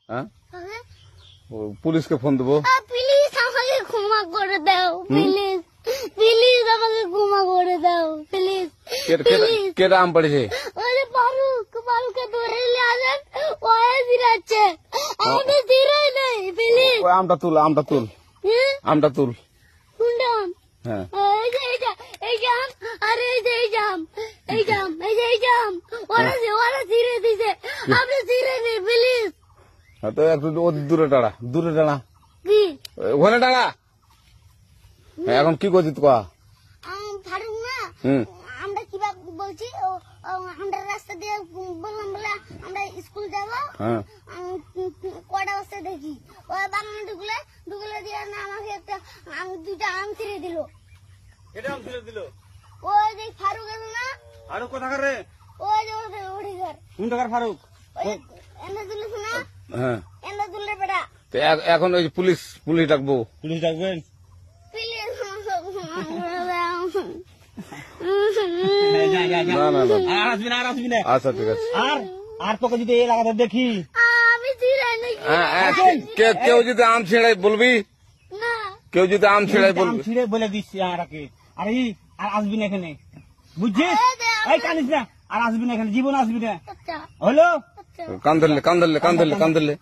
হ্যাঁ পুলিশকে ফোন দেবো। প্লিজ আমাকে ক্ষমা করে দাও, প্লিজ প্লিজ আমাকে ক্ষমা করে দাও, প্লিজ। কেটা আম পড়েছে? ওই যে ফারুককে ধরে নিয়ে আসেন, ও ফিরাচ্ছে, আমি ফিরাই নাই, প্লিজ। ওই আমটা তুল, আমটা তুল, আমটা তুল। কোনটা আম? হ্যাঁ এই জাম, আরে এই জাম, এই জাম, এই জাম, ওরা ছিঁড়ে দিছে, আপনি ছিঁড়ে নেই, প্লিজ। তো একটু দূরে দাঁড়া, দূরে দাঁড়া, কি ওখানে দাঁড়া। এখন কি করছিস তো? ফারুক না, আমরা কিভাবে বলছি, আমরা রাস্তা দিয়ে বললাম বলে আমরা স্কুল যাবো, কটা বস্তা দেখি ওই বাগানে ঢুকলে দিয়ে না আমাকে একটা দুইটা আম ছিঁড়ে দিল। এটা আম ছিঁড়ে দিল? ওই যে ফারুক আছে না, ফারুক কোথাকার রে? ওই যে ওঠে ঘর। কোন টাকার ফারুক? এনে তুলিস না, হ্যাঁ এনে তুললে বেটা। এখন ওই পুলিশ ডাকবো। পুলিশ ডাকবেন? প্লিজ আচ্ছা ঠিক আছে। আর তোকে যদি এই লাগাতে দেখি, আমি ছিঁড়াই নাকি কেউ যদি আম ছিঁড়াই বলবি, না, কেউ যদি আম ছিঁড়াই বলবি। ছিঁড়ে বলে দিচ্ছি আর আসবি না এখানে, বুঝছিস? এই কানিস না, আর আসবি না এখানে, জীবন আসবি না, আচ্ছা হলো? আচ্ছা। কান ধরলে